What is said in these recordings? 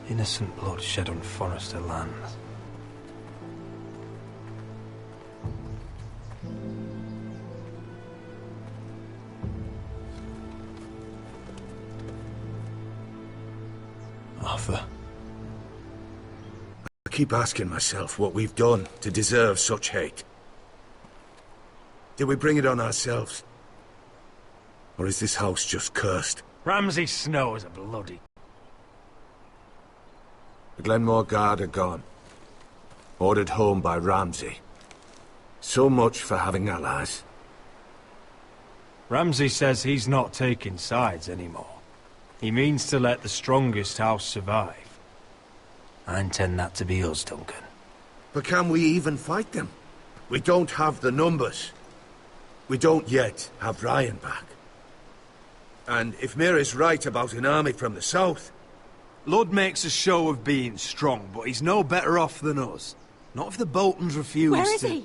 Innocent blood shed on Forrester lands. Arthur. I keep asking myself what we've done to deserve such hate. Did we bring it on ourselves? Or is this house just cursed? Ramsay Snow is a bloody... The Glenmore Guard are gone. Ordered home by Ramsay. So much for having allies. Ramsay says he's not taking sides anymore. He means to let the strongest house survive. I intend that to be us, Duncan. But can we even fight them? We don't have the numbers. We don't yet have Ryan back. And if Mira's right about an army from the south... Ludd makes a show of being strong, but he's no better off than us. Not if the Boltons refuse to... Where is he?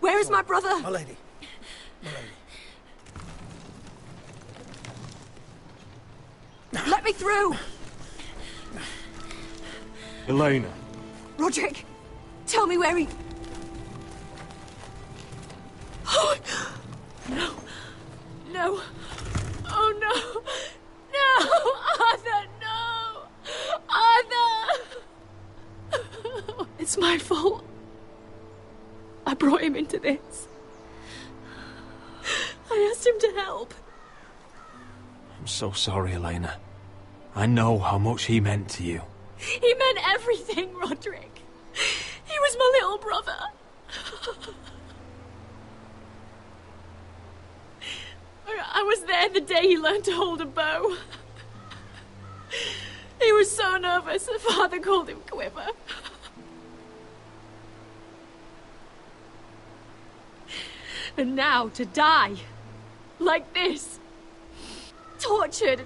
Where is my brother? My lady. Let me through! Elena. Roderick, tell me where he... Oh, no. No. Oh, no. No! Arthur, no! Arthur! It's my fault. I brought him into this. I asked him to help. I'm so sorry, Elena. I know how much he meant to you. He meant everything, Roderick. He was my little brother. I was there the day he learned to hold a bow. He was so nervous that Father called him Quiver. And now to die. Like this. Tortured.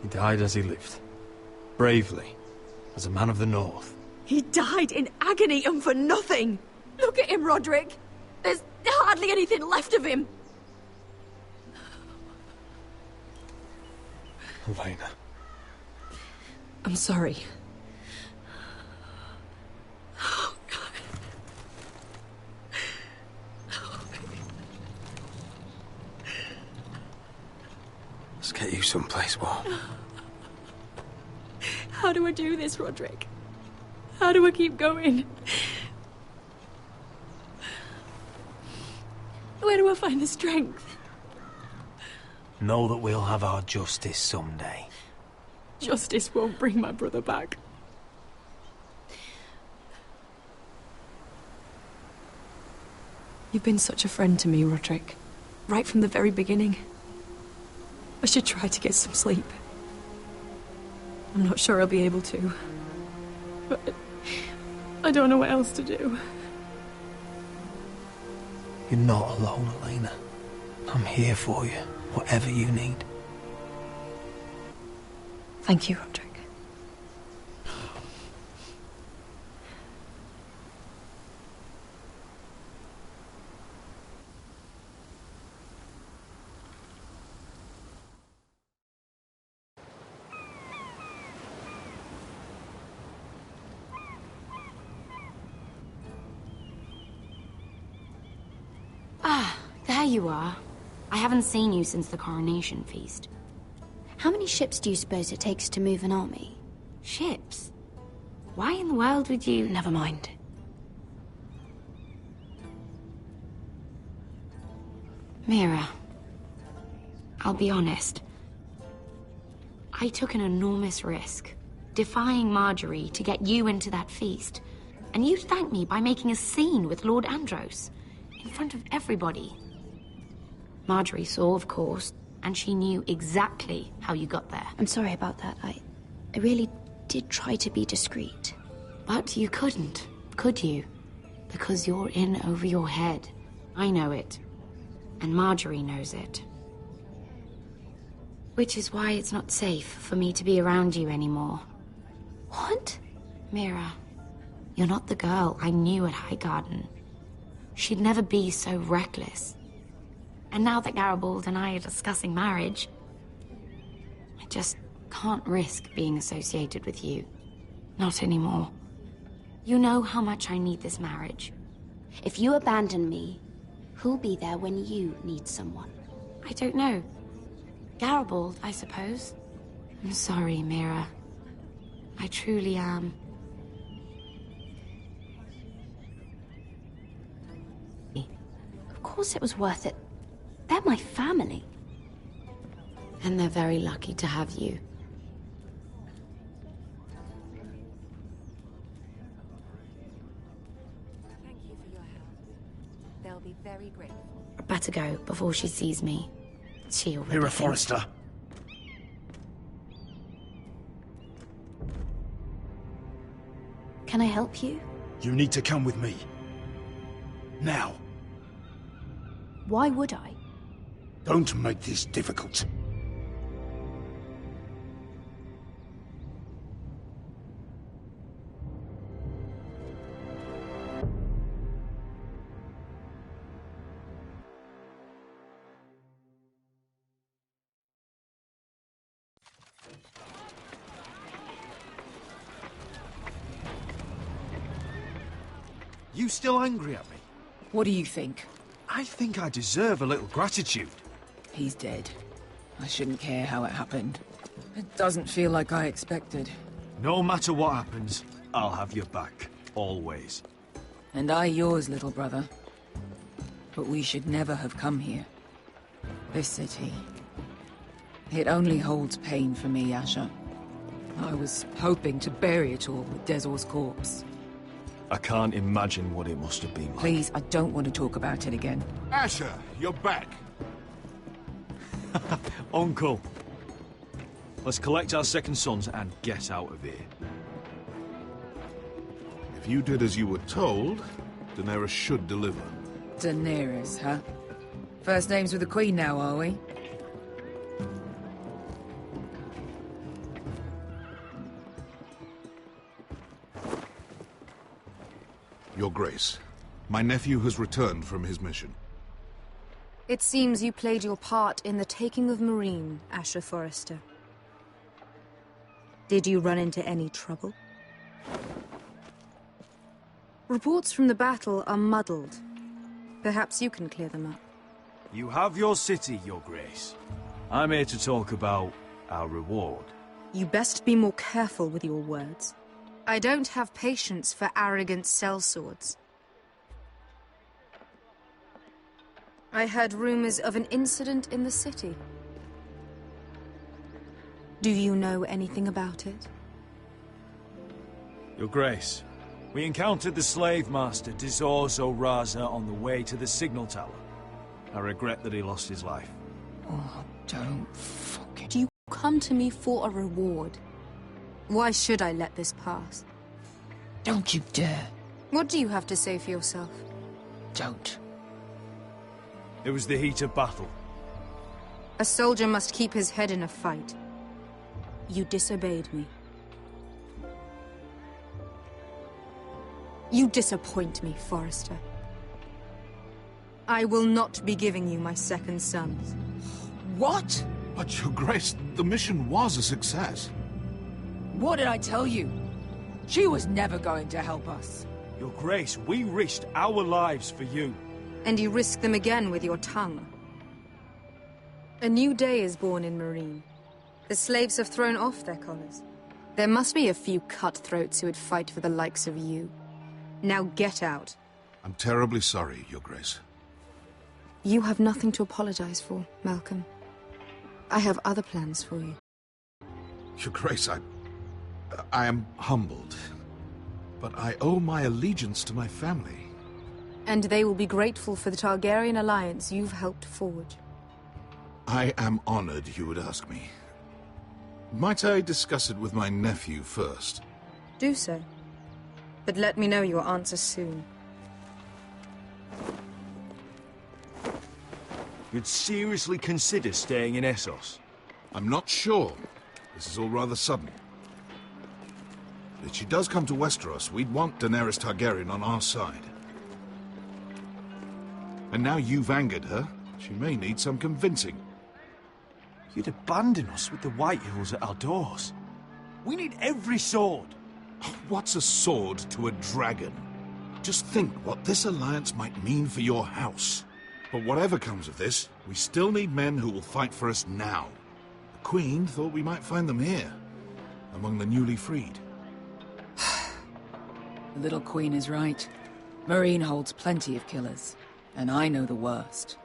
He died as he lived. Bravely. As a man of the North. He died in agony and for nothing. Look at him, Roderick. There's hardly anything left of him. Elena. I'm sorry. Oh, God. Let's get you someplace warm. How do I do this, Roderick? How do I keep going? Where do I find the strength? Know that we'll have our justice someday. Justice won't bring my brother back. You've been such a friend to me, Roderick. Right from the very beginning. I should try to get some sleep. I'm not sure I'll be able to. But I don't know what else to do. You're not alone, Elena. I'm here for you, whatever you need. Thank you, Roderick. There you are. I haven't seen you since the coronation feast. How many ships do you suppose it takes to move an army? Ships? Why in the world would you... Never mind. Mira, I'll be honest. I took an enormous risk, defying Marjorie to get you into that feast. And you thanked me by making a scene with Lord Andros, in front of everybody. Marjorie saw, of course, and she knew exactly how you got there. I'm sorry about that. I really did try to be discreet. But you couldn't, could you? Because you're in over your head. I know it. And Marjorie knows it. Which is why it's not safe for me to be around you anymore. What? Mira, you're not the girl I knew at Highgarden. She'd never be so reckless. And now that Garibald and I are discussing marriage, I just can't risk being associated with you. Not anymore. You know how much I need this marriage. If you abandon me, who'll be there when you need someone? I don't know. Garibald, I suppose. I'm sorry, Mira. I truly am. Of course it was worth it. They're my family. And they're very lucky to have you. Thank you for your help. They'll be very grateful. I better go before she sees me. She already Mira thinks- Forrester. Can I help you? You need to come with me. Now. Why would I? Don't make this difficult. You still angry at me? What do you think? I think I deserve a little gratitude. He's dead. I shouldn't care how it happened. It doesn't feel like I expected. No matter what happens, I'll have your back. Always. And I yours, little brother. But we should never have come here. This city. It only holds pain for me, Asher. I was hoping to bury it all with Dezor's corpse. I can't imagine what it must have been like. Please, I don't want to talk about it again. Asher, you're back. Uncle. Let's collect our second sons and get out of here. If you did as you were told, Daenerys should deliver. Daenerys, huh? First names with the Queen now, are we? Your Grace, my nephew has returned from his mission. It seems you played your part in the taking of Meereen, Asher Forrester. Did you run into any trouble? Reports from the battle are muddled. Perhaps you can clear them up. You have your city, Your Grace. I'm here to talk about our reward. You best be more careful with your words. I don't have patience for arrogant sellswords. I heard rumors of an incident in the city. Do you know anything about it? Your Grace, we encountered the slave master Dizor Zoraza on the way to the signal tower. I regret that he lost his life. Oh, don't fucking... You come to me for a reward. Why should I let this pass? Don't you dare. What do you have to say for yourself? Don't. It was the heat of battle. A soldier must keep his head in a fight. You disobeyed me. You disappoint me, Forrester. I will not be giving you my second sons. What? But Your Grace, the mission was a success. What did I tell you? She was never going to help us. Your Grace, we risked our lives for you. And you risk them again with your tongue. A new day is born in Meereen. The slaves have thrown off their collars. There must be a few cutthroats who would fight for the likes of you. Now get out. I'm terribly sorry, Your Grace. You have nothing to apologize for, Malcolm. I have other plans for you. Your Grace, I am humbled. But I owe my allegiance to my family. And they will be grateful for the Targaryen alliance you've helped forge. I am honored you would ask me. Might I discuss it with my nephew first? Do so. But let me know your answer soon. You'd seriously consider staying in Essos? I'm not sure. This is all rather sudden. If she does come to Westeros, we'd want Daenerys Targaryen on our side. And now you've angered her, she may need some convincing. You'd abandon us with the White Hills at our doors. We need every sword. What's a sword to a dragon? Just think what this alliance might mean for your house. But whatever comes of this, we still need men who will fight for us now. The Queen thought we might find them here, among the newly freed. The little Queen is right. Meereen holds plenty of killers, and I know the worst.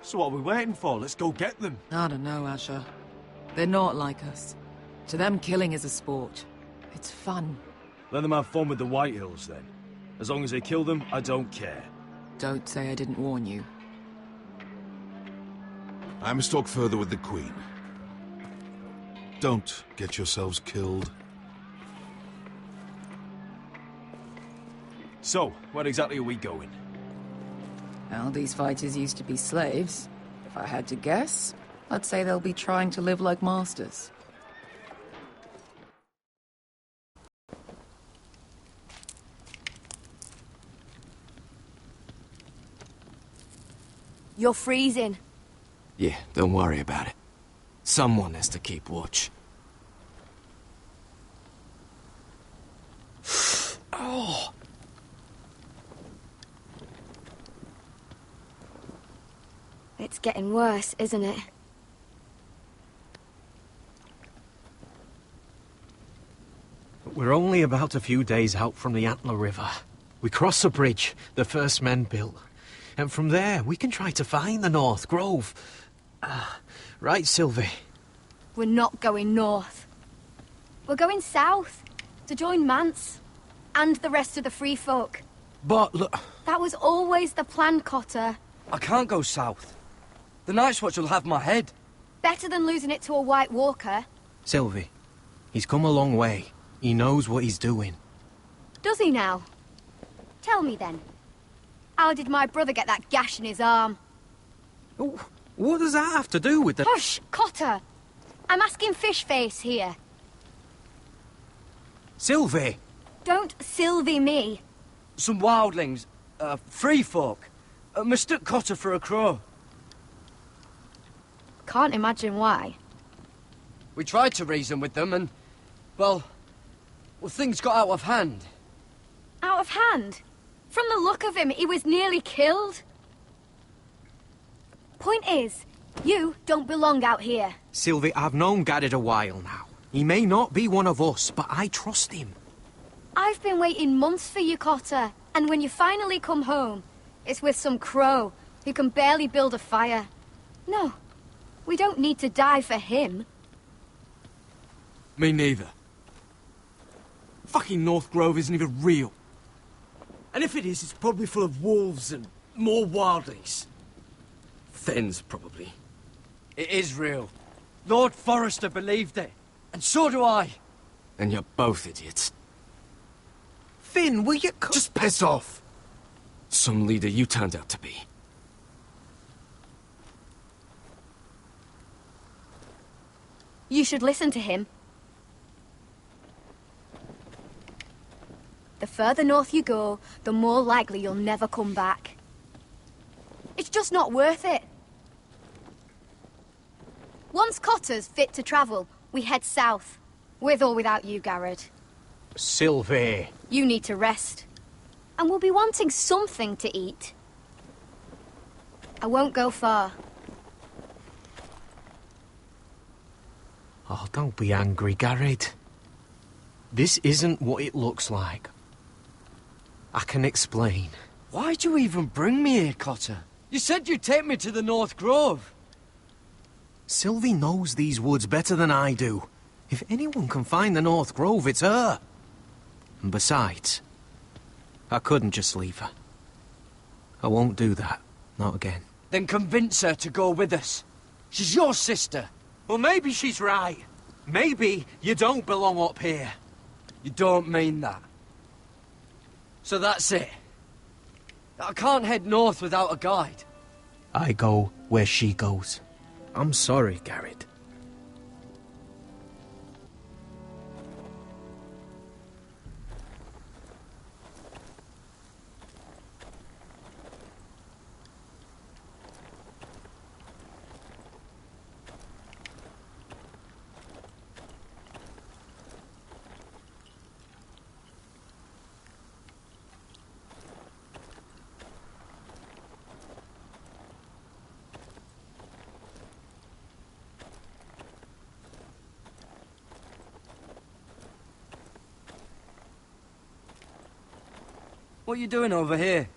So what are we waiting for? Let's go get them. I don't know, Asher. They're not like us. To them, killing is a sport. It's fun. Let them have fun with the White Hills, then. As long as they kill them, I don't care. Don't say I didn't warn you. I must talk further with the Queen. Don't get yourselves killed. So, where exactly are we going? Well, these fighters used to be slaves. If I had to guess, I'd say they'll be trying to live like masters. You're freezing. Yeah, don't worry about it. Someone has to keep watch. Oh! It's getting worse, isn't it? We're only about a few days out from the Antler River. We cross a bridge the first men built. And from there, we can try to find the North Grove. Right, Sylvie? We're not going north. We're going south, to join Mance, and the rest of the Free Folk. But look... That was always the plan, Cotter. I can't go south. The Night's Watch will have my head. Better than losing it to a White Walker. Sylvie, he's come a long way. He knows what he's doing. Does he now? Tell me then. How did my brother get that gash in his arm? What does that have to do with the... Hush, Cotter! I'm asking Fishface here. Sylvie! Don't Sylvie me. Some wildlings, free folk, mistook Cotter for a crow. Can't imagine why. We tried to reason with them and, well, things got out of hand. Out of hand? From the look of him, he was nearly killed. Point is, you don't belong out here. Sylvie, I've known Garrett a while now. He may not be one of us, but I trust him. I've been waiting months for you, Cotter. And when you finally come home, it's with some crow who can barely build a fire. No, we don't need to die for him. Me neither. Fucking North Grove isn't even real. And if it is, it's probably full of wolves and more wildlings. Thenns, probably. It is real. Lord Forrester believed it. And so do I. And you're both idiots. Finn, will you... Just piss off. Some leader you turned out to be. You should listen to him. The further north you go, the more likely you'll never come back. It's just not worth it. Once Cotter's fit to travel, we head south. With or without you, Garrett. Sylvie. You need to rest. And we'll be wanting something to eat. I won't go far. Oh, don't be angry, Garrett. This isn't what it looks like. I can explain. Why'd you even bring me here, Cotter? You said you'd take me to the North Grove. Sylvie knows these woods better than I do. If anyone can find the North Grove, it's her. And besides, I couldn't just leave her. I won't do that. Not again. Then convince her to go with us. She's your sister. Well, maybe she's right. Maybe you don't belong up here. You don't mean that. So that's it. I can't head north without a guide. I go where she goes. I'm sorry, Garrett. What are you doing over here?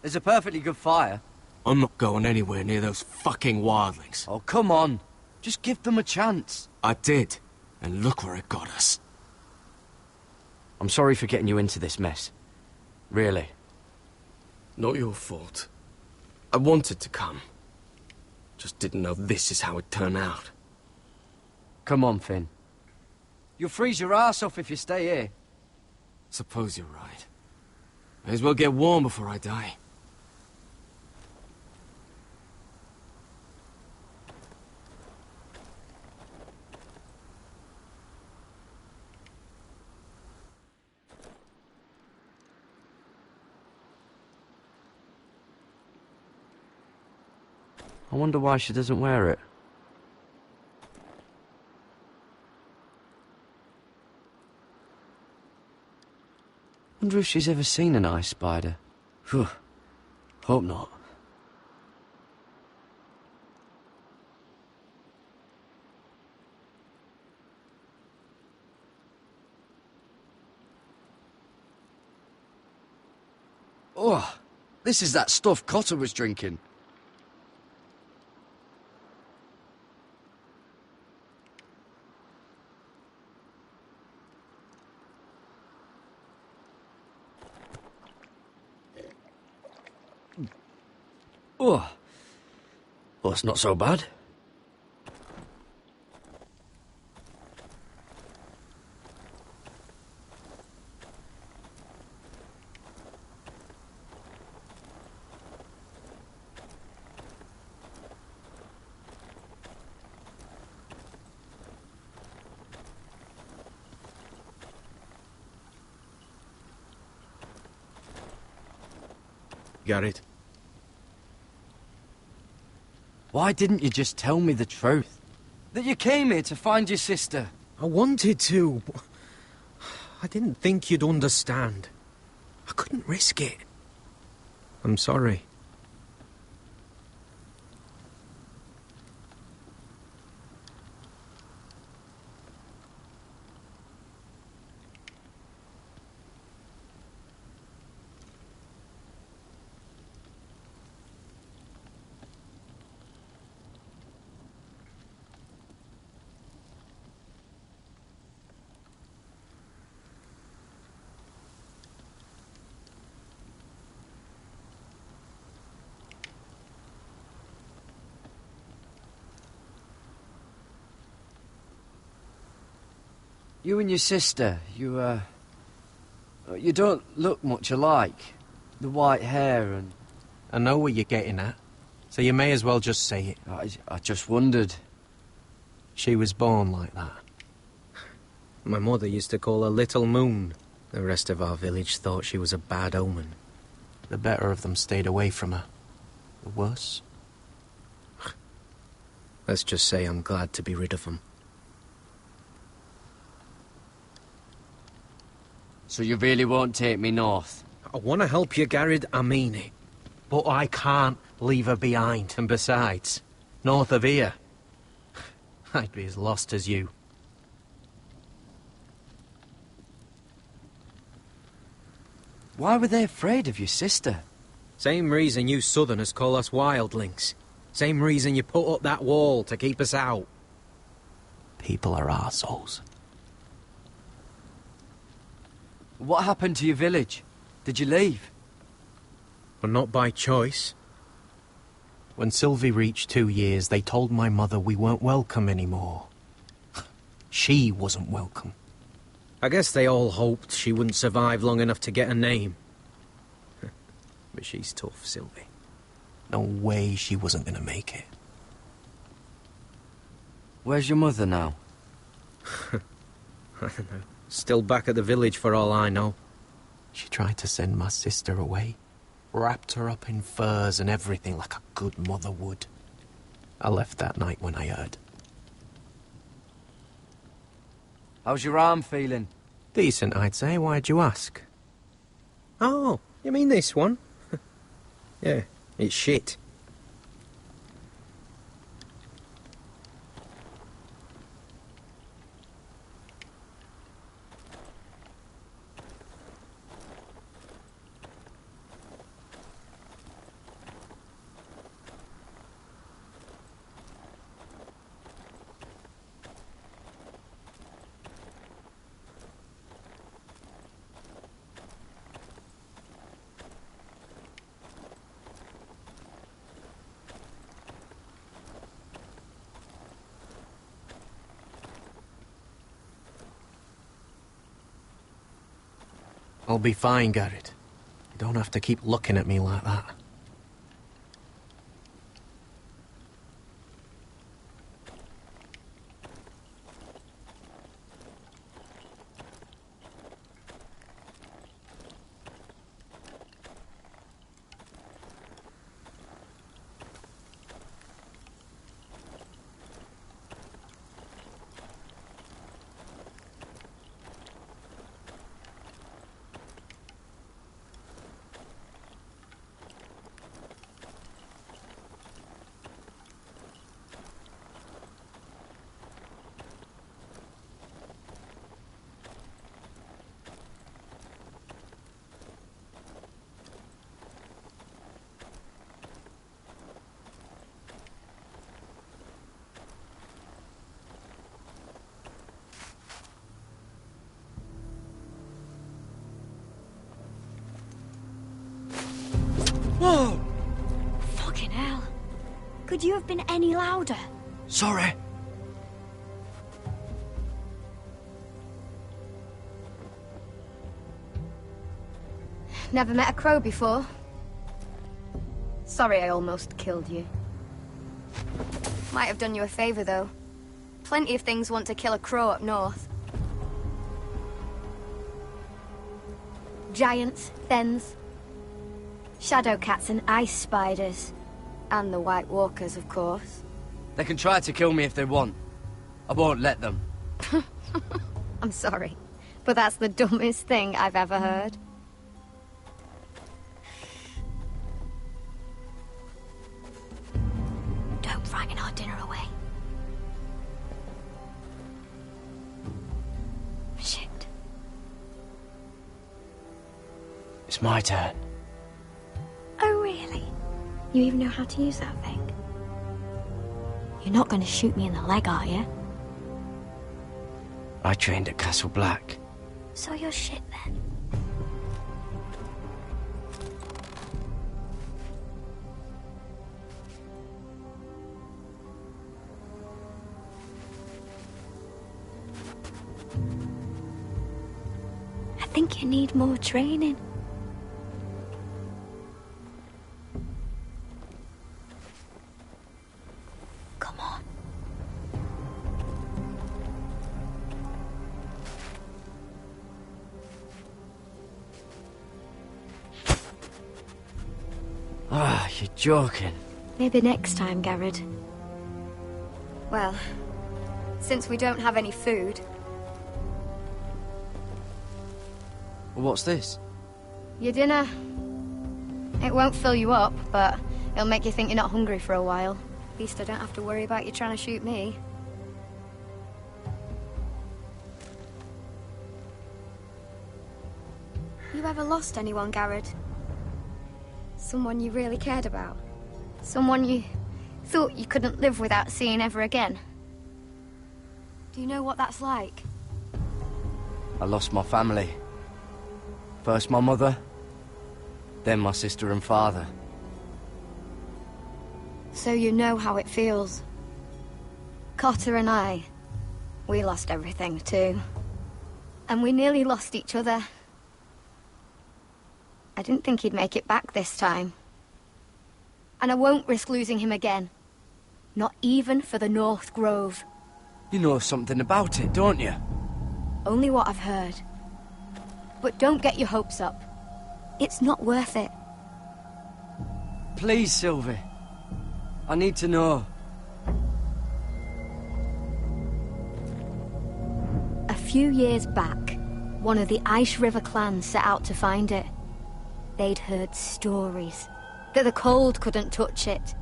There's a perfectly good fire. I'm not going anywhere near those fucking wildlings. Oh, come on. Just give them a chance. I did, and look where it got us. I'm sorry for getting you into this mess. Really. Not your fault. I wanted to come. Just didn't know this is how it'd turn out. Come on, Finn. You'll freeze your ass off if you stay here. Suppose you're right. May as well get warm before I die. I wonder why she doesn't wear it. Wonder if she's ever seen an ice spider. Phew. Hope not. Oh, this is that stuff Cotter was drinking. Oh, well, it's not so bad. Got it. Why didn't you just tell me the truth? That you came here to find your sister? I wanted to, but I didn't think you'd understand. I couldn't risk it. I'm sorry. You and your sister, you don't look much alike. The white hair and... I know what you're getting at, so you may as well just say it. I just wondered. She was born like that. My mother used to call her Little Moon. The rest of our village thought she was a bad omen. The better of them stayed away from her. The worse? Let's just say I'm glad to be rid of them. So you really won't take me north? I want to help you, Garrett, I mean it. But I can't leave her behind. And besides, north of here, I'd be as lost as you. Why were they afraid of your sister? Same reason you southerners call us wildlings. Same reason you put up that wall to keep us out. People are arseholes. What happened to your village? Did you leave? But not by choice. When Sylvie reached 2 years, they told my mother we weren't welcome anymore. She wasn't welcome. I guess they all hoped she wouldn't survive long enough to get a name. But she's tough, Sylvie. No way she wasn't gonna make it. Where's your mother now? I don't know. Still back at the village for all I know. She tried to send my sister away. Wrapped her up in furs and everything like a good mother would. I left that night when I heard. How's your arm feeling? Decent, I'd say. Why'd you ask? Oh, you mean this one? Yeah, it's shit. I'll be fine, Garrett. You don't have to keep looking at me like that. Whoa! Fucking hell. Could you have been any louder? Sorry. Never met a crow before. Sorry I almost killed you. Might have done you a favor, though. Plenty of things want to kill a crow up north. Giants, thens, shadow cats and ice spiders. And the White Walkers, of course. They can try to kill me if they want. I won't let them. I'm sorry, but that's the dumbest thing I've ever heard. Don't frighten our dinner away. Shit. It's my turn. Oh, really? You even know how to use that thing? You're not going to shoot me in the leg, are you? I trained at Castle Black. So you're shit then. I think you need more training. Come on. Ah, you're joking. Maybe next time, Garrett. Well, since we don't have any food... What's this? Your dinner. It won't fill you up, but it'll make you think you're not hungry for a while. At least I don't have to worry about you trying to shoot me. You ever lost anyone, Garrett? Someone you really cared about? Someone you thought you couldn't live without seeing ever again? Do you know what that's like? I lost my family. First my mother, then my sister and father. So you know how it feels. Cotter and I, we lost everything too. And we nearly lost each other. I didn't think he'd make it back this time. And I won't risk losing him again. Not even for the North Grove. You know something about it, don't you? Only what I've heard. But don't get your hopes up. It's not worth it. Please, Sylvie. I need to know. A few years back, one of the Ice River clans set out to find it. They'd heard stories. That the cold couldn't touch it.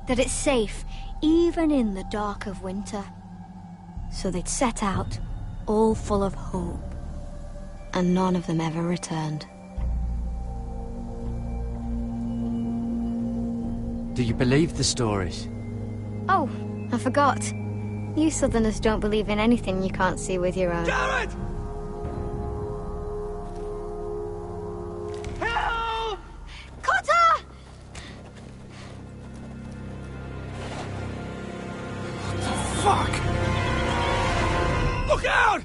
That it's safe, even in the dark of winter. So they'd set out, all full of hope. And none of them ever returned. Do you believe the stories? Oh, I forgot. You Southerners don't believe in anything you can't see with your own. Garrett! Help! Cotter! What the fuck? Look out!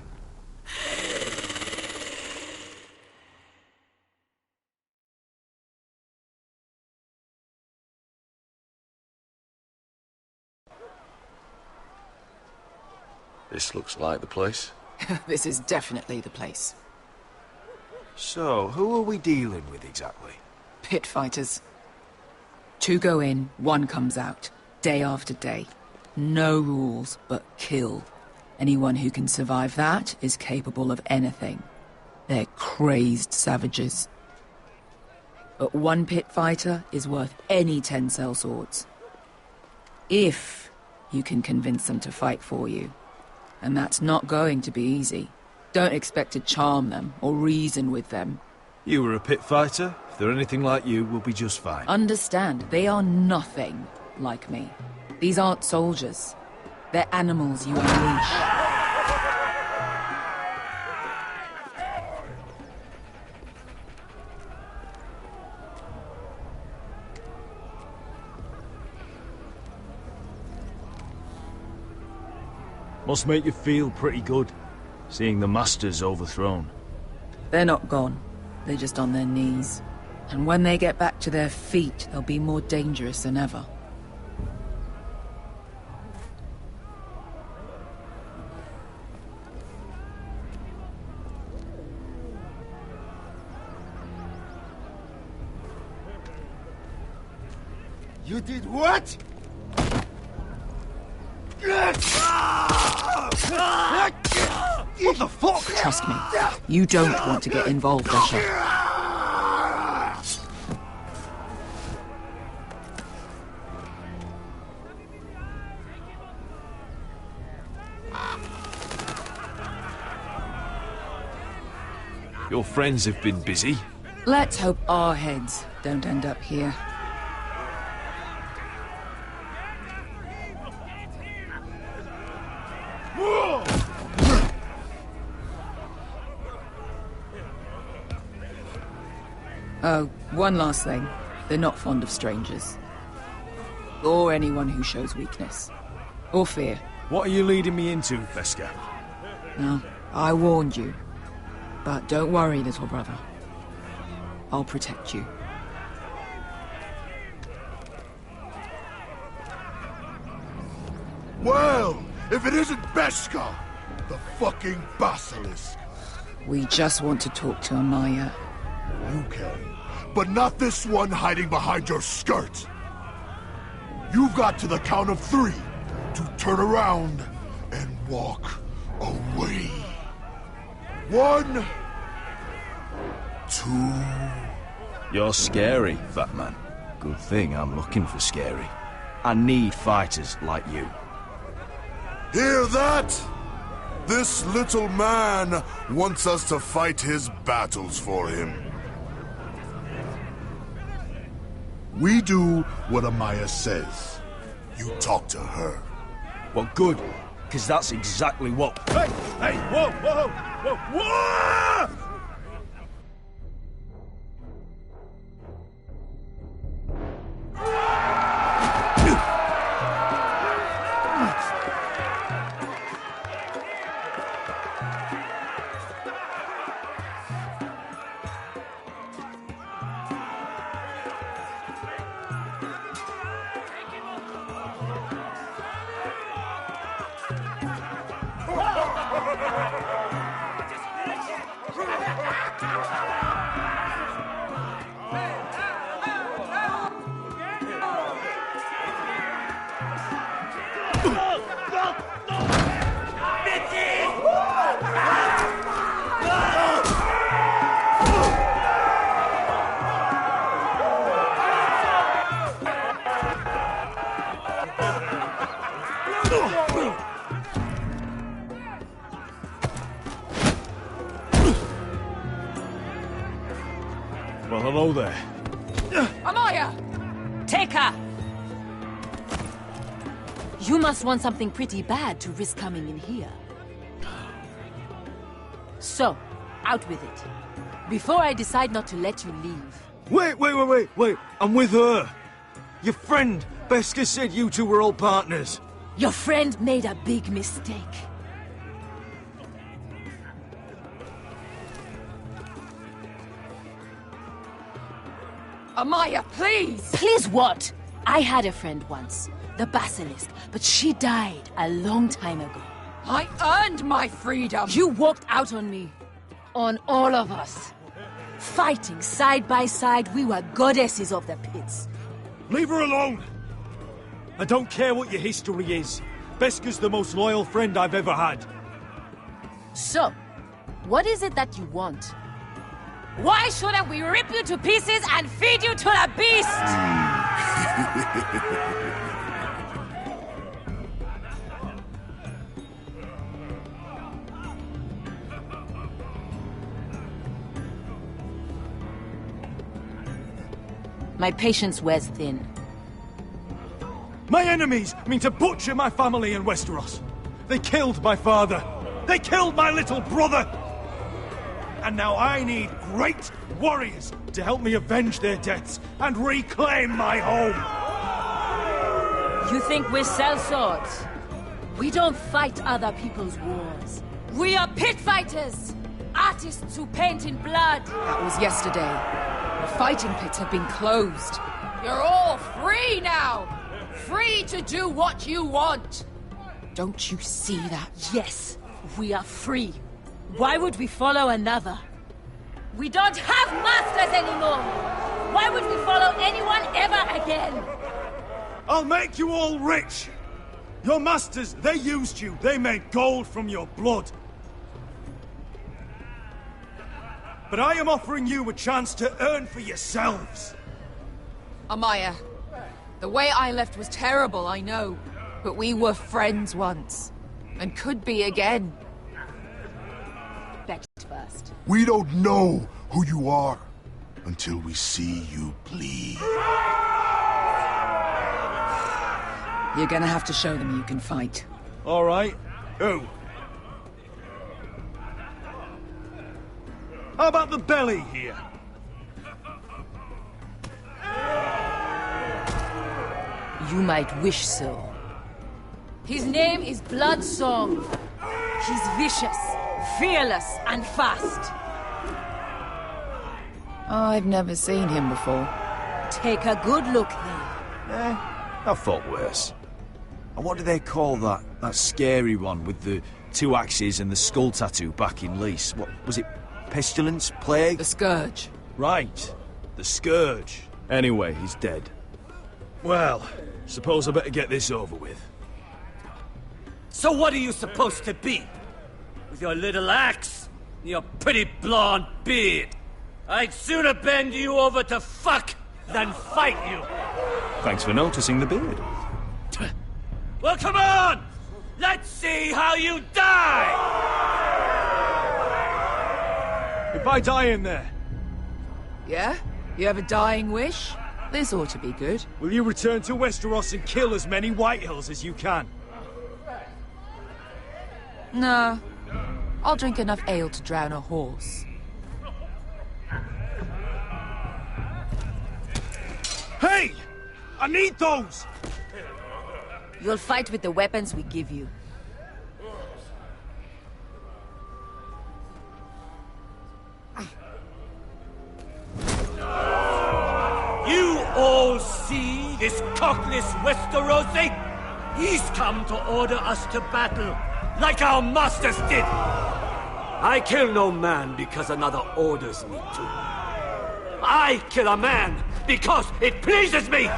This looks like the place. This is definitely the place. So, who are we dealing with exactly? Pit fighters. 2 go in, 1 comes out. Day after day. No rules, but kill. Anyone who can survive that is capable of anything. They're crazed savages. But 1 pit fighter is worth any 10 sellswords. If you can convince them to fight for you. And that's not going to be easy. Don't expect to charm them or reason with them. You were a pit fighter. If they're anything like you, we'll be just fine. Understand, they are nothing like me. These aren't soldiers. They're animals you unleash. Must make you feel pretty good, seeing the Masters overthrown. They're not gone. They're just on their knees. And when they get back to their feet, they'll be more dangerous than ever. You did what? What the fuck? Trust me, you don't want to get involved, Asher. Your friends have been busy. Let's hope our heads don't end up here. Oh, one last thing. They're not fond of strangers. Or anyone who shows weakness. Or fear. What are you leading me into, Beskar? No, I warned you. But don't worry, little brother. I'll protect you. Well, if it isn't Beskar, the fucking basilisk. We just want to talk to Amaya. You can, but not this one hiding behind your skirt. You've got to the count of 3 to turn around and walk away. 1, 2... You're scary, fat man. Good thing I'm looking for scary. I need fighters like you. Hear that? This little man wants us to fight his battles for him. We do what Amaya says. You talk to her. Well, good, because that's exactly what... Hey! Hey! Whoa! Whoa! Whoa! Whoa! Well, hello there. Amaya! Take her! You must want something pretty bad to risk coming in here. So, out with it. Before I decide not to let you leave. Wait! I'm with her. Your friend, Beskar, said you two were old partners. Your friend made a big mistake. Amaya, please! Please what? I had a friend once, the Basilisk, but she died a long time ago. I earned my freedom! You walked out on me. On all of us. Fighting side by side, we were goddesses of the pits. Leave her alone! I don't care what your history is. Beskha's the most loyal friend I've ever had. So, what is it that you want? Why shouldn't we rip you to pieces and feed you to the beast? My patience wears thin. My enemies mean to butcher my family in Westeros. They killed my father. They killed my little brother. And now I need great warriors to help me avenge their deaths and reclaim my home. You think we sell swords? We don't fight other people's wars. We are pit fighters! Artists who paint in blood! That was yesterday. The fighting pits have been closed. You're all free now! Free to do what you want! Don't you see that? Yes, we are free. Why would we follow another? We don't have masters anymore! Why would we follow anyone ever again? I'll make you all rich! Your masters, they used you. They made gold from your blood. But I am offering you a chance to earn for yourselves. Amaya, the way I left was terrible, I know. But we were friends once. And could be again. Fetch first. We don't know who you are until we see you bleed. You're gonna have to show them you can fight. All right. Who? How about the belly here? You might wish so. His name is Bloodsong. He's vicious, fearless, and fast. I've never seen him before. Take a good look then. I thought worse. And what do they call that scary one with the 2 axes and the skull tattoo back in Lys? What was it? Pestilence? Plague? The Scourge. Right. The Scourge. Anyway, he's dead. Well, suppose I better get this over with. So what are you supposed to be? With your little axe? And your pretty blonde beard? I'd sooner bend you over to fuck than fight you. Thanks for noticing the beard. Well, come on! Let's see how you die! If I die in there... Yeah? You have a dying wish? This ought to be good. Will you return to Westeros and kill as many Whitehills as you can? No. I'll drink enough ale to drown a horse. Hey! I need those! You'll fight with the weapons we give you. You all see this cockless Westerosi? He's come to order us to battle, like our masters did. I kill no man because another orders me to. I kill a man because it pleases me!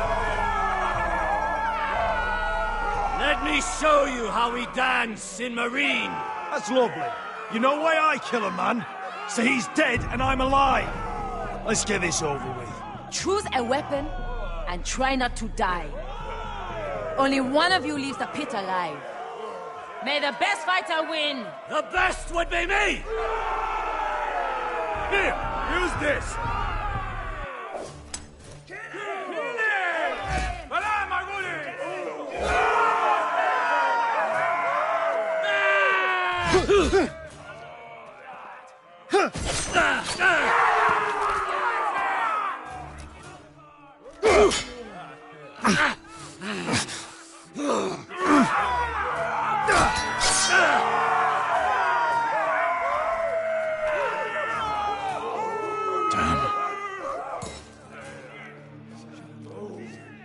Let me show you how we dance in Meereen. That's lovely. You know why I kill a man? So he's dead and I'm alive. Let's get this over with. Choose a weapon and try not to die. Only one of you leaves the pit alive. May the best fighter win! The best would be me! Here, use this!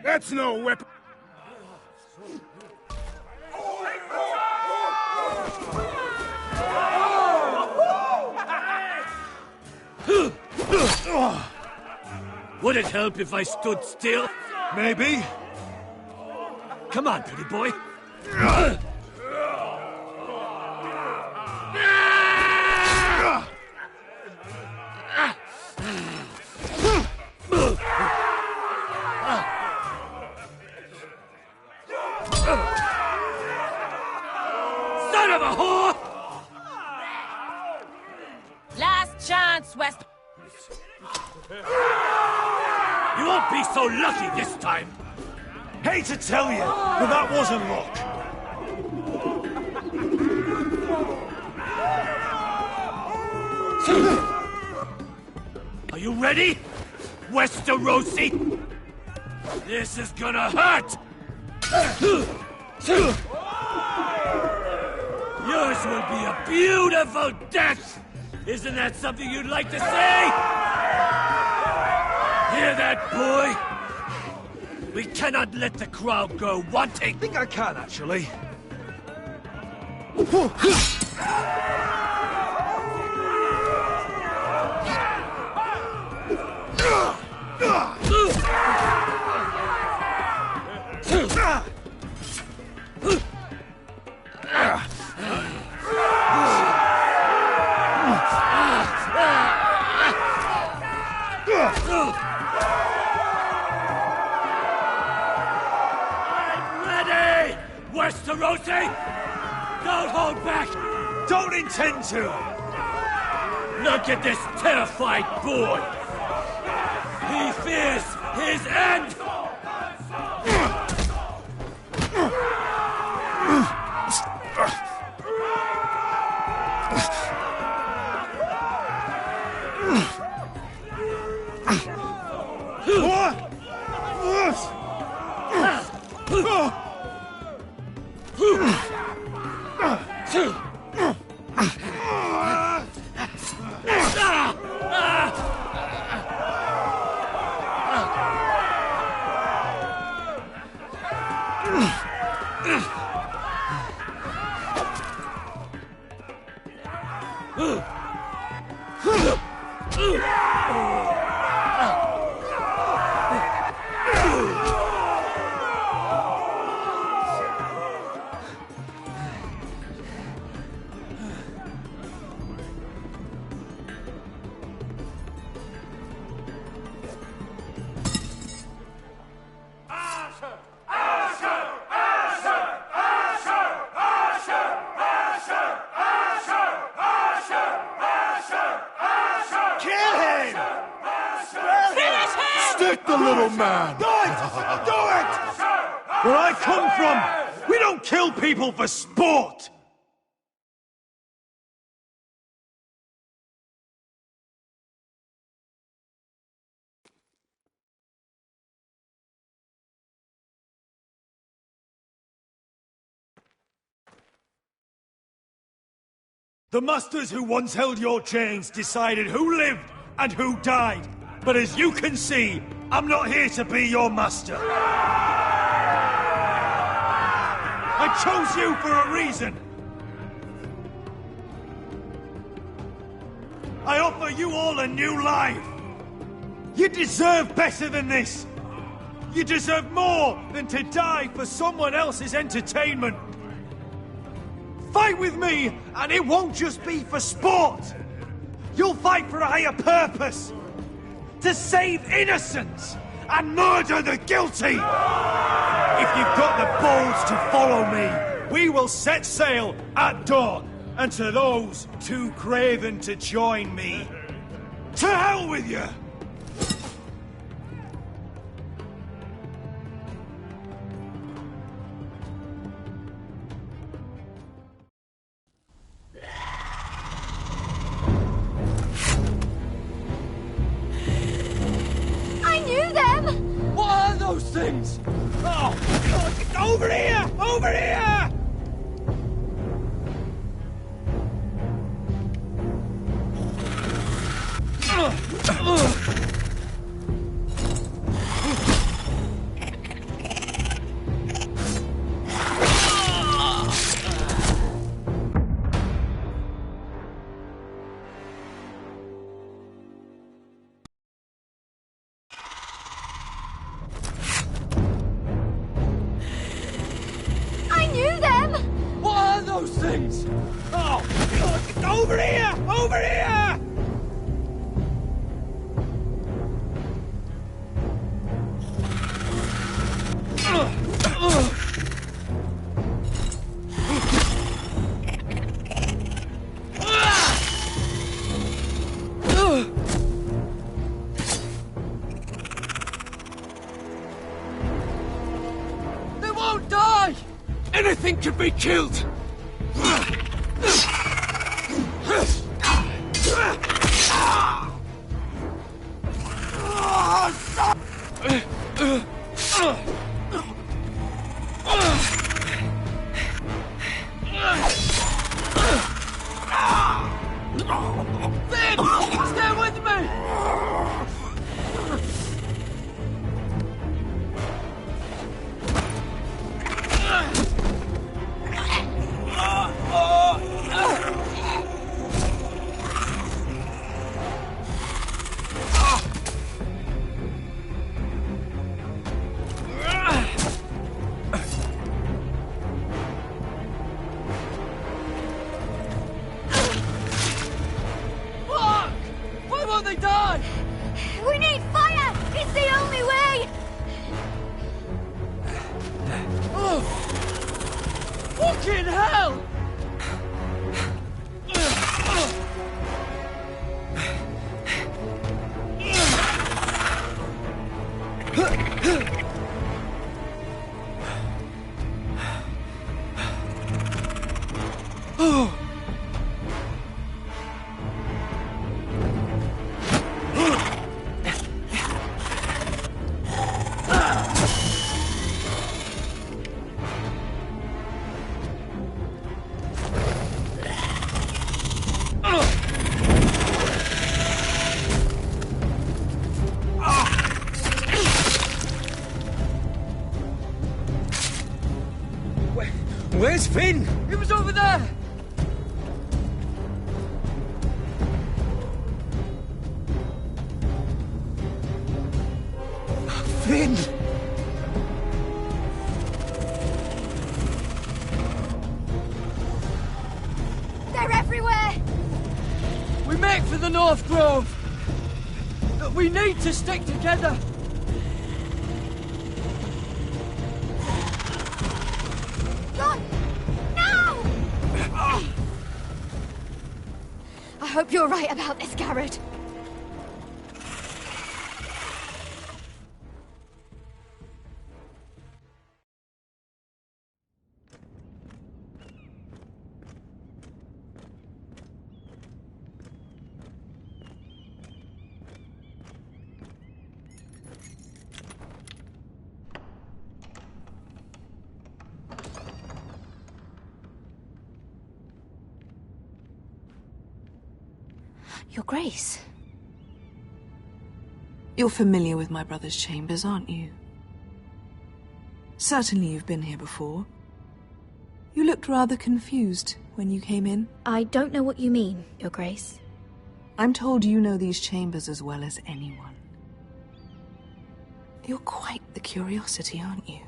That's no weapon. Would it help if I stood still? Maybe. Come on, pretty boy. Son of a whore! Last chance, West. You won't be so lucky this time. Hate to tell you, but that wasn't luck. Are you ready, Westerosi? This is gonna hurt! Yours will be a beautiful death! Isn't that something you'd like to say? Hear that, boy? We cannot let the crowd go wanting! I think I can, actually. Westerosi! Don't hold back! Don't intend to! Look at this terrified boy! He fears his end! Stick the little man! Do it! Do it! Where I come from, we don't kill people for sport! The masters who once held your chains decided who lived and who died. But as you can see, I'm not here to be your master. I chose you for a reason. I offer you all a new life. You deserve better than this. You deserve more than to die for someone else's entertainment. Fight with me, and it won't just be for sport. You'll fight for a higher purpose. To save innocents and murder the guilty! If you've got the balls to follow me, we will set sail at dawn. And to those too craven to join me, to hell with you! Things! Oh, God, over here! Over here! those things? Oh! Over here! Over here! They won't die! Anything can be killed! Finn! Stay with me! Fuck! Why won't they die? We need fire! It's the only way! Oh! Fucking hell! Oh! Where's Finn? He was over there! Finn! They're everywhere! We make for the North Grove! But we need to stick together! Run! No! I hope you're right about this, Garrett. Your Grace. You're familiar with my brother's chambers, aren't you? Certainly you've been here before. You looked rather confused when you came in. I don't know what you mean, Your Grace. I'm told you know these chambers as well as anyone. You're quite the curiosity, aren't you?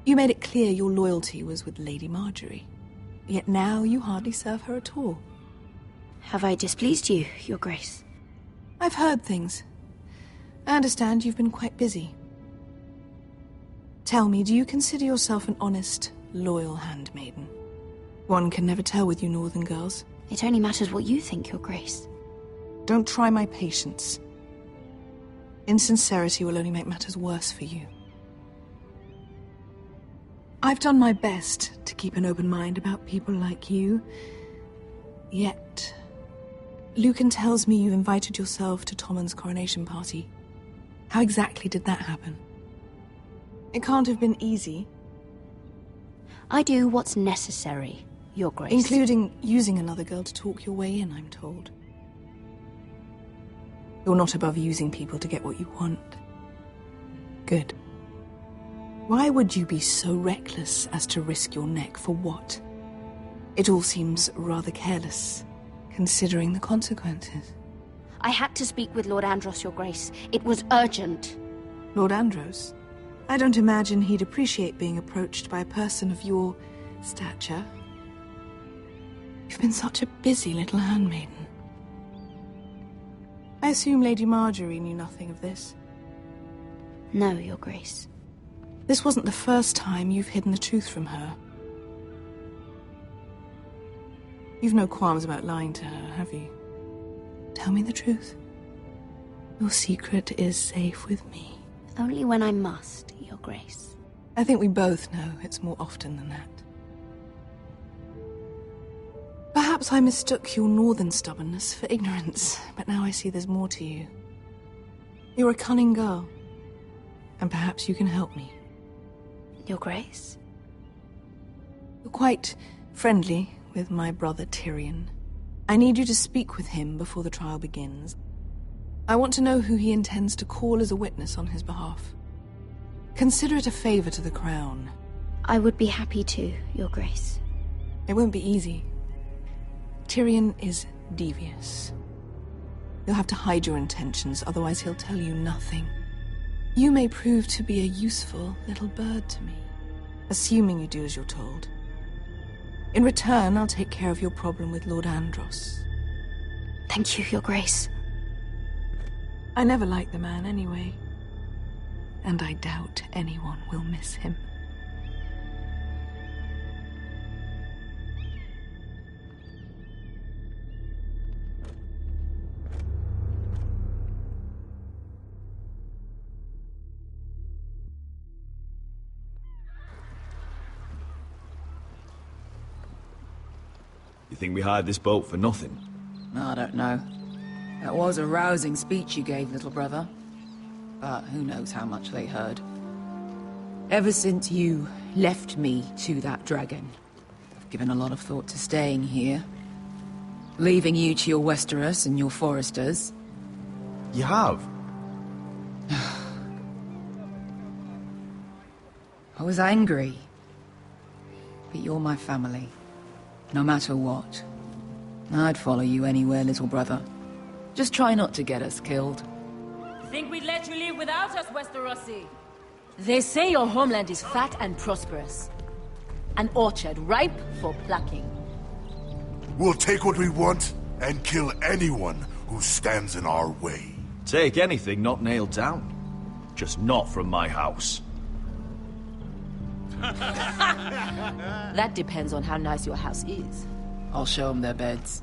You made it clear your loyalty was with Lady Marjorie. Yet now you hardly serve her at all. Have I displeased you, Your Grace? I've heard things. I understand you've been quite busy. Tell me, do you consider yourself an honest, loyal handmaiden? One can never tell with you northern girls. It only matters what you think, Your Grace. Don't try my patience. Insincerity will only make matters worse for you. I've done my best to keep an open mind about people like you. Yet, Lucan tells me you invited yourself to Tommen's coronation party. How exactly did that happen? It can't have been easy. I do what's necessary, Your Grace. Including using another girl to talk your way in, I'm told. You're not above using people to get what you want. Good. Why would you be so reckless as to risk your neck for what? It all seems rather careless, considering the consequences. I had to speak with Lord Andros, Your Grace. It was urgent. Lord Andros? I don't imagine he'd appreciate being approached by a person of your stature. You've been such a busy little handmaiden. I assume Lady Marjorie knew nothing of this? No, Your Grace. This wasn't the first time you've hidden the truth from her. You've no qualms about lying to her, have you? Tell me the truth. Your secret is safe with me. Only when I must, Your Grace. I think we both know it's more often than that. Perhaps I mistook your northern stubbornness for ignorance, but now I see there's more to you. You're a cunning girl, and perhaps you can help me. Your Grace? You're quite friendly with my brother Tyrion. I need you to speak with him before the trial begins. I want to know who he intends to call as a witness on his behalf. Consider it a favor to the crown. I would be happy to, Your Grace. It won't be easy. Tyrion is devious. You'll have to hide your intentions, otherwise he'll tell you nothing. You may prove to be a useful little bird to me, assuming you do as you're told. In return, I'll take care of your problem with Lord Andros. Thank you, Your Grace. I never liked the man anyway, and I doubt anyone will miss him. You think we hired this boat for nothing? I don't know. That was a rousing speech you gave, little brother. But who knows how much they heard. Ever since you left me to that dragon, I've given a lot of thought to staying here. Leaving you to your Westeros and your Foresters. You have? I was angry. But you're my family. No matter what. I'd follow you anywhere, little brother. Just try not to get us killed. Think we'd let you leave without us, Westerosi? They say your homeland is fat and prosperous. An orchard ripe for plucking. We'll take what we want and kill anyone who stands in our way. Take anything not nailed down. Just not from my house. That depends on how nice your house is. I'll show them their beds.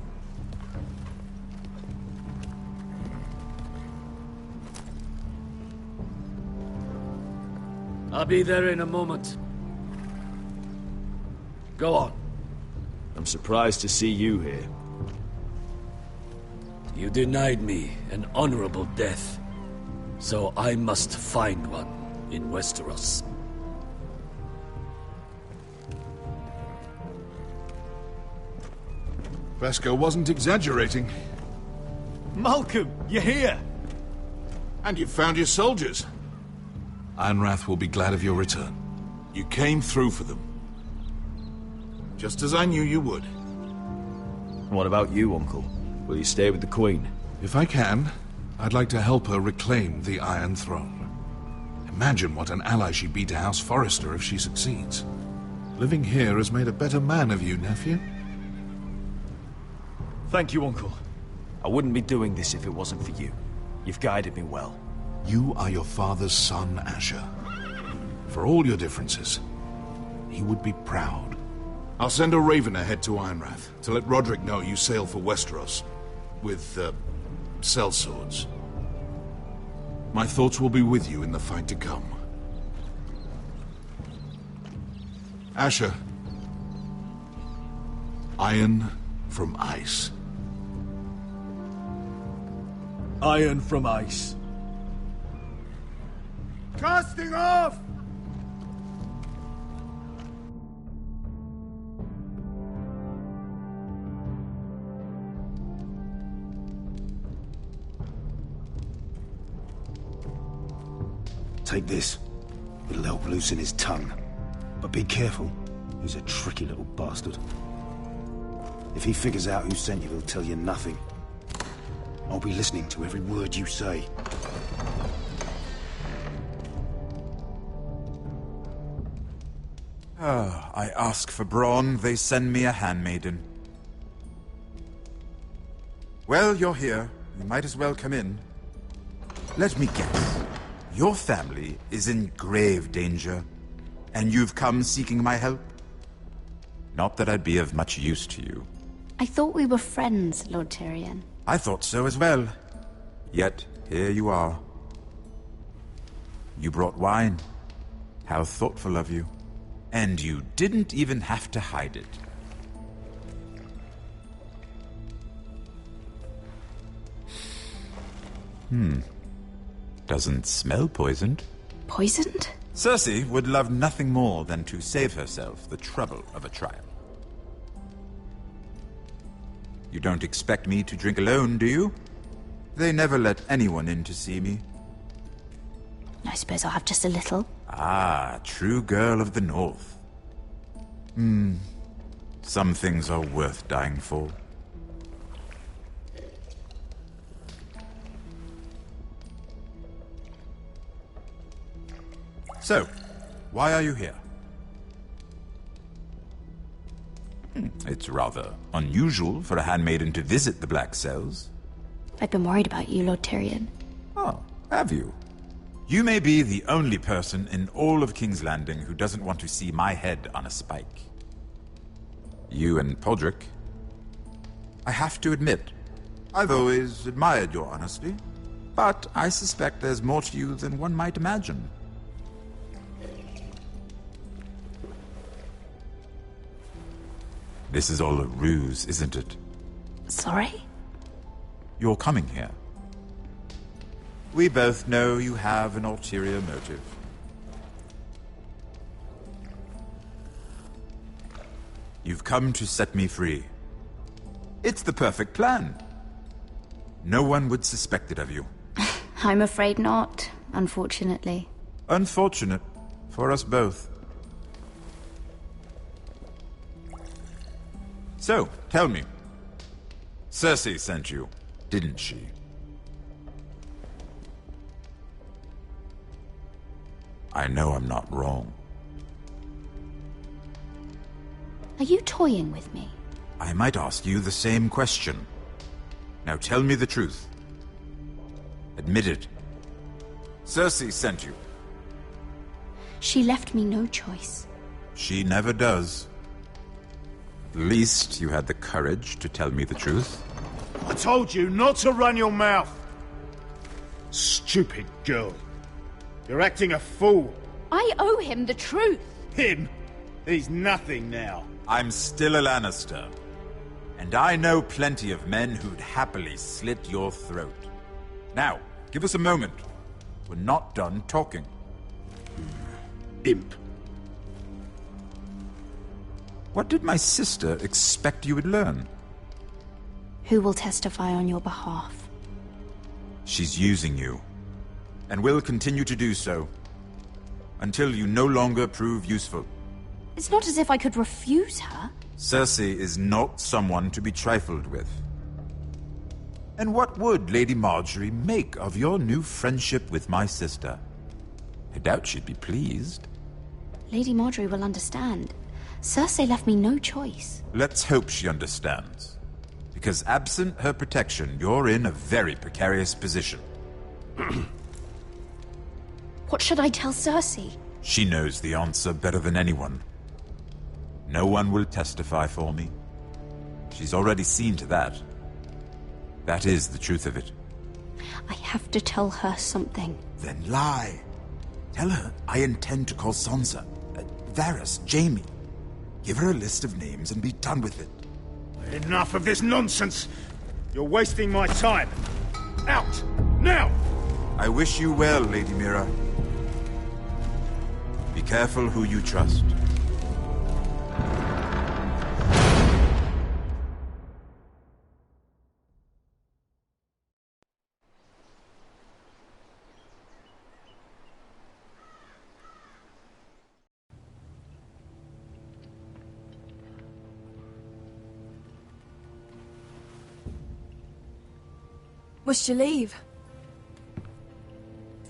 I'll be there in a moment. Go on. I'm surprised to see you here. You denied me an honorable death, so I must find one in Westeros. Vesco wasn't exaggerating. Malcolm, you're here! And you've found your soldiers. Ironrath will be glad of your return. You came through for them. Just as I knew you would. What about you, Uncle? Will you stay with the Queen? If I can, I'd like to help her reclaim the Iron Throne. Imagine what an ally she'd be to House Forrester if she succeeds. Living here has made a better man of you, nephew. Thank you, Uncle. I wouldn't be doing this if it wasn't for you. You've guided me well. You are your father's son, Asher. For all your differences, he would be proud. I'll send a raven ahead to Ironrath to let Roderick know you sail for Westeros with, sellswords. My thoughts will be with you in the fight to come. Asher. Iron from ice. Iron from ice. Casting off! Take this. It'll help loosen his tongue. But be careful. He's a tricky little bastard. If he figures out who sent you, he'll tell you nothing. I'll be listening to every word you say. I ask for brawn, they send me a handmaiden. Well, you're here. You might as well come in. Let me guess. Your family is in grave danger, and you've come seeking my help? Not that I'd be of much use to you. I thought we were friends, Lord Tyrion. I thought so as well. Yet, here you are. You brought wine. How thoughtful of you. And you didn't even have to hide it. Doesn't smell poisoned. Poisoned? Cersei would love nothing more than to save herself the trouble of a trial. You don't expect me to drink alone, do you? They never let anyone in to see me. I suppose I'll have just a little. Ah, true girl of the North. Some things are worth dying for. So, why are you here? It's rather unusual for a handmaiden to visit the Black Cells. I've been worried about you, Lord Tyrion. Oh, have you? You may be the only person in all of King's Landing who doesn't want to see my head on a spike. You and Podrick. I have to admit, I've always admired your honesty, but I suspect there's more to you than one might imagine. This is all a ruse, isn't it? Sorry? You're coming here. We both know you have an ulterior motive. You've come to set me free. It's the perfect plan. No one would suspect it of you. I'm afraid not, unfortunately. Unfortunate for us both. So, tell me. Cersei sent you, didn't she? I know I'm not wrong. Are you toying with me? I might ask you the same question. Now tell me the truth. Admit it. Cersei sent you. She left me no choice. She never does. At least you had the courage to tell me the truth. I told you not to run your mouth. Stupid girl. You're acting a fool. I owe him the truth. Him? He's nothing now. I'm still a Lannister. And I know plenty of men who'd happily slit your throat. Now, give us a moment. We're not done talking. Imp. What did my sister expect you would learn? Who will testify on your behalf? She's using you. And will continue to do so. Until you no longer prove useful. It's not as if I could refuse her. Cersei is not someone to be trifled with. And what would Lady Margaery make of your new friendship with my sister? I doubt she'd be pleased. Lady Margaery will understand. Cersei left me no choice. Let's hope she understands. Because absent her protection, you're in a very precarious position. What should I tell Cersei? She knows the answer better than anyone. No one will testify for me. She's already seen to that. That is the truth of it. I have to tell her something. Then lie. Tell her I intend to call Sansa, Varys, Jaime. Give her a list of names and be done with it. Enough of this nonsense! You're wasting my time. Out! Now! I wish you well, Lady Mira. Be careful who you trust. Must you leave?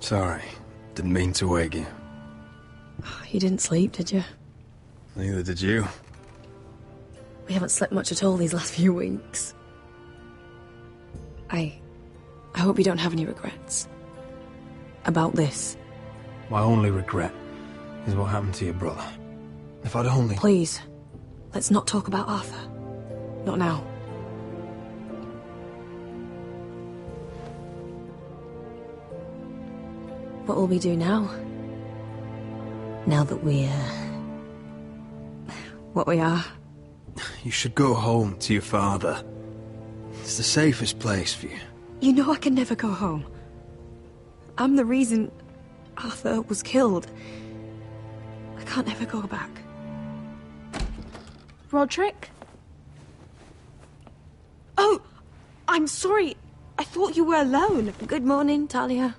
Sorry, didn't mean to wake you. You didn't sleep, did you? Neither did you. We haven't slept much at all these last few weeks. I hope you don't have any regrets. About this. My only regret is what happened to your brother. If I'd only... Please, let's not talk about Arthur. Not now. What will we do now? Now that we're... what we are? You should go home to your father. It's the safest place for you. You know I can never go home. I'm the reason Arthur was killed. I can't ever go back. Roderick? Oh, I'm sorry. I thought you were alone. Good morning, Talia.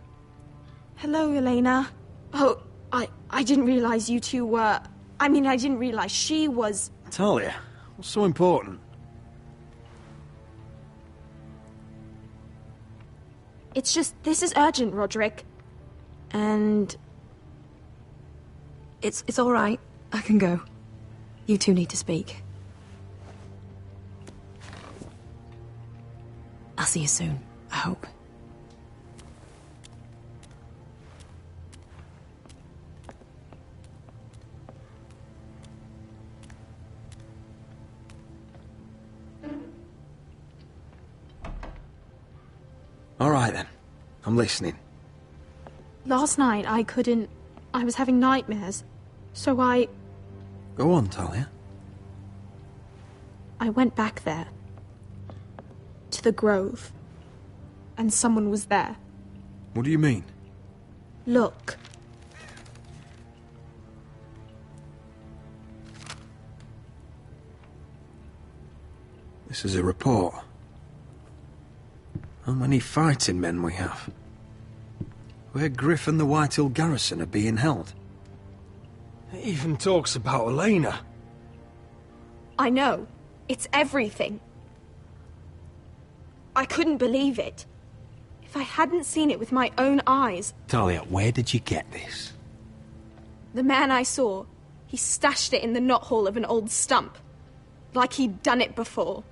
Hello, Elena. Oh, I didn't realize you two were... I mean, I didn't realize she was... Talia, what's so important? It's just, this is urgent, Roderick. And... It's all right. I can go. You two need to speak. I'll see you soon, I hope. All right, then. I'm listening. Last night, I was having nightmares. So I Go on, Talia. went back there. To the grove. And someone was there. What do you mean? Look. This is a report. How many fighting men we have? Where Griff and the Whitehill garrison are being held. It even talks about Elena. I know. It's everything. I couldn't believe it. If I hadn't seen it with my own eyes... Talia, where did you get this? The man I saw, he stashed it in the knothole of an old stump. Like he'd done it before.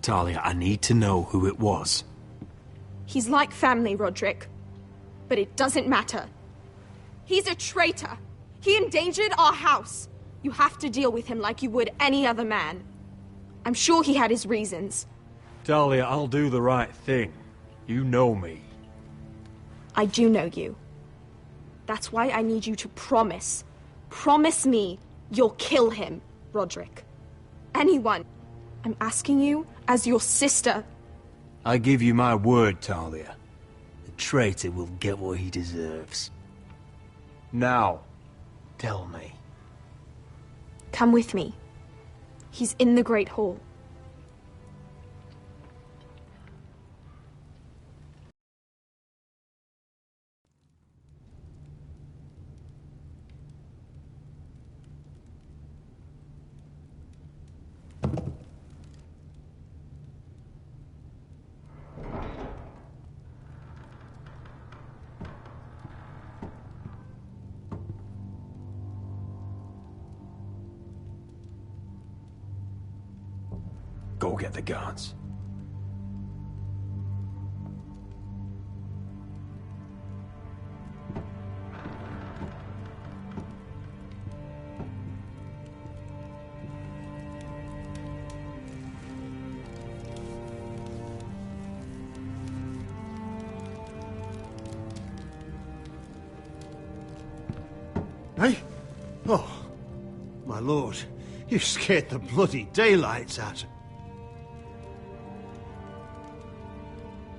Talia, I need to know who it was. He's like family, Roderick. But it doesn't matter. He's a traitor. He endangered our house. You have to deal with him like you would any other man. I'm sure he had his reasons. Talia, I'll do the right thing. You know me. I do know you. That's why I need you to promise. Promise me you'll kill him, Roderick. Anyone. I'm asking you as your sister. I give you my word, Talia. The traitor will get what he deserves. Now, tell me. Come with me. He's in the Great Hall. Go get the guards. Hey? Oh, my lord, you scared the bloody daylights out.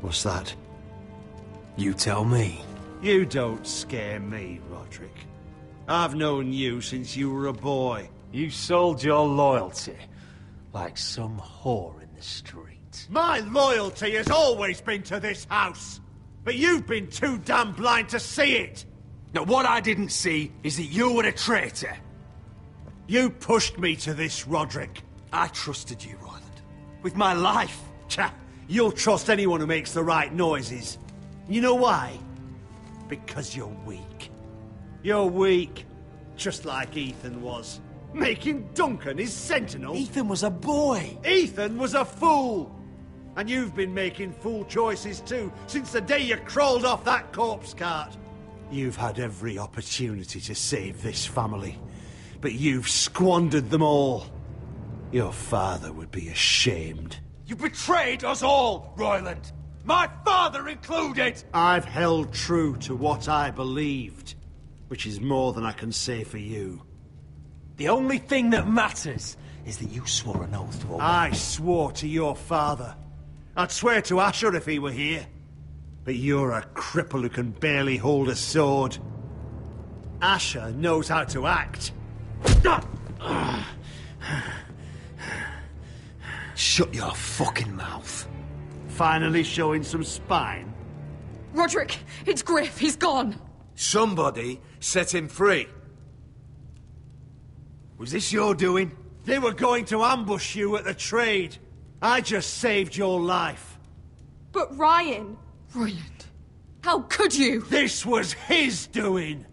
What's that? You tell me. You don't scare me, Roderick. I've known you since you were a boy. You sold your loyalty like some whore in the street. My loyalty has always been to this house, but you've been too damn blind to see it. Now, what I didn't see is that you were a traitor. You pushed me to this, Roderick. I trusted you, Royland. With my life. Cha! You'll trust anyone who makes the right noises. You know why? Because you're weak. You're weak, just like Ethan was. Making Duncan his sentinel? Ethan was a boy. Ethan was a fool! And you've been making fool choices too, since the day you crawled off that corpse cart. You've had every opportunity to save this family, but you've squandered them all. Your father would be ashamed. You betrayed us all, Royland! My father included! I've held true to what I believed, which is more than I can say for you. The only thing that matters is that you swore an oath to obey. I swore to your father. I'd swear to Asher if he were here. But you're a cripple who can barely hold a sword. Asher knows how to act. Shut your fucking mouth. Finally showing some spine. Roderick, it's Griff. He's gone. Somebody set him free. Was this your doing? They were going to ambush you at the trade. I just saved your life. But Ryan... Royland, how could you? This was his doing.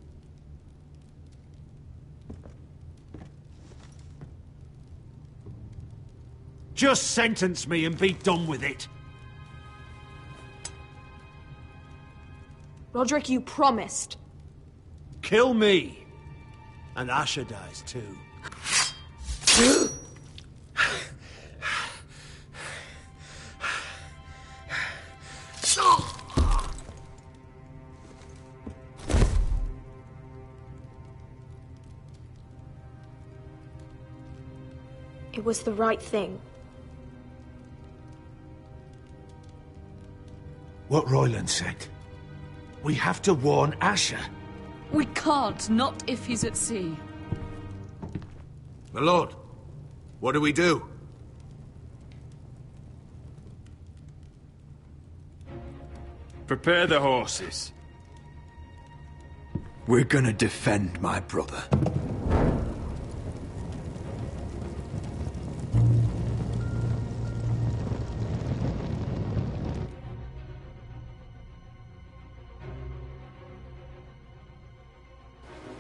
Just sentence me and be done with it. Roderick, you promised. Kill me. And Asher dies too. It was the right thing. What Royland said. We have to warn Asher. We can't, not if he's at sea. My lord, what do we do? Prepare the horses. We're gonna defend my brother.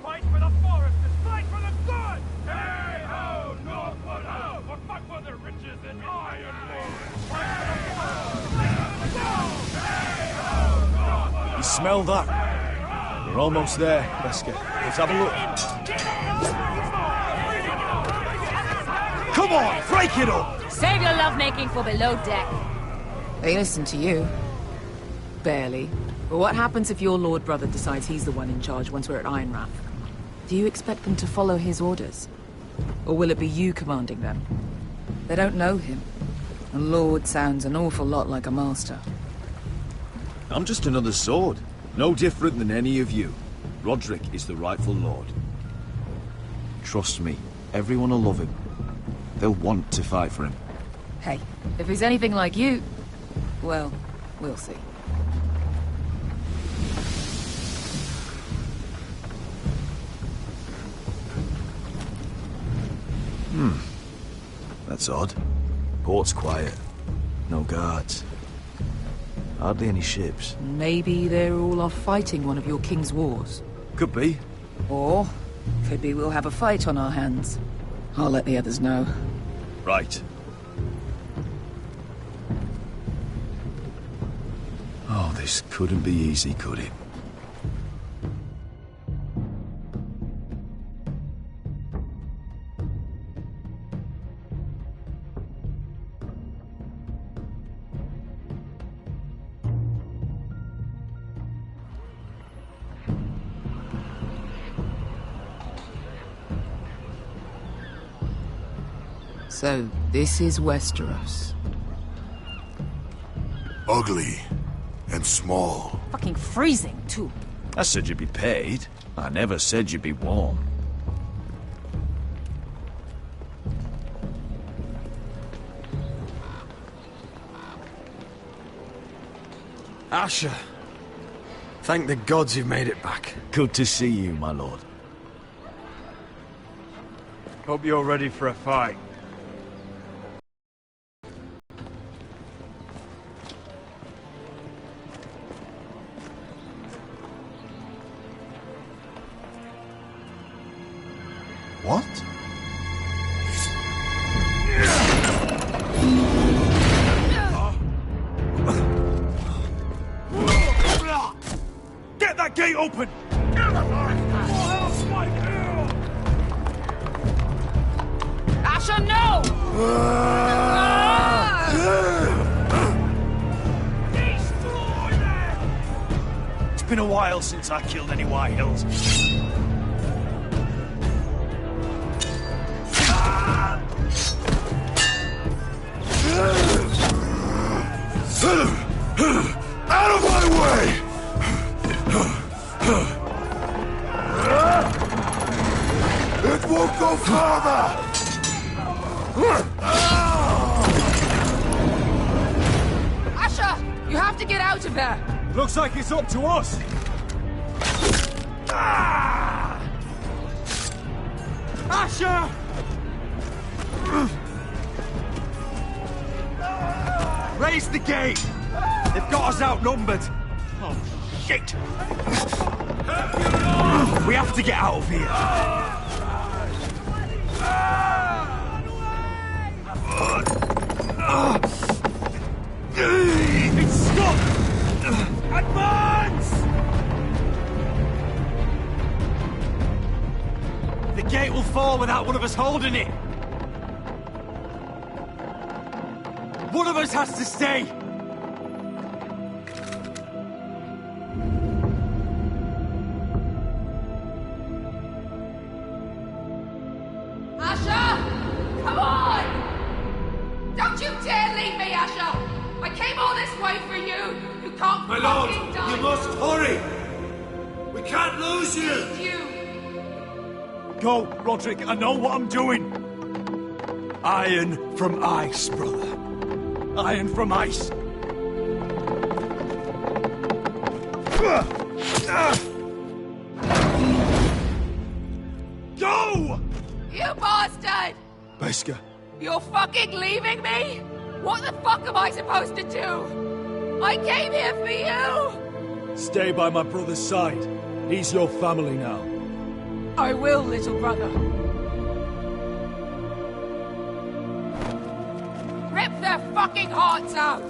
Fight for the foresters! Fight for the good! Hey ho, Northwood ho! Or fight for the riches in Ironwood! You smell that? We're almost there, Beskha. Let's have a look. Come on, break it up! Save your lovemaking for below deck. They listen to you. Barely. But what happens if your lord brother decides he's the one in charge once we're at Ironrath? Do you expect them to follow his orders? Or will it be you commanding them? They don't know him. A lord sounds an awful lot like a master. I'm just another sword. No different than any of you. Roderick is the rightful lord. Trust me, everyone will love him. They'll want to fight for him. Hey, if he's anything like you, well, we'll see. That's odd. Port's quiet. No guards. Hardly any ships. Maybe they're all off fighting one of your king's wars. Could be. Or, could be we'll have a fight on our hands. I'll let the others know. Right. Oh, this couldn't be easy, could it? So, this is Westeros. Ugly and small. Fucking freezing, too. I said you'd be paid. I never said you'd be warm. Asher. Thank the gods you've made it back. Good to see you, my lord. Hope you're ready for a fight. What? open! Asher, no! It's been a while since I killed any White Hills. Out of my way! It won't go farther! Asher! You have to get out of there! Looks like it's up to us! Asher! Raise the gate! They've got us outnumbered! Oh, shit! We have to get out of here! It's stuck! Advance! The gate will fall without one of us holding it! One of us has to stay! Asher! Come on! Don't you dare leave me, Asher! I came all this way for you! You can't My lord, fucking die! you must hurry! We can't lose you! Go, Roderick, I know what I'm doing! Iron from ice, brother. Iron from ice. Go! You bastard! Beskha. You're fucking leaving me? What the fuck am I supposed to do? I came here for you! Stay by my brother's side. He's your family now. I will, little brother. Rip their fucking hearts out!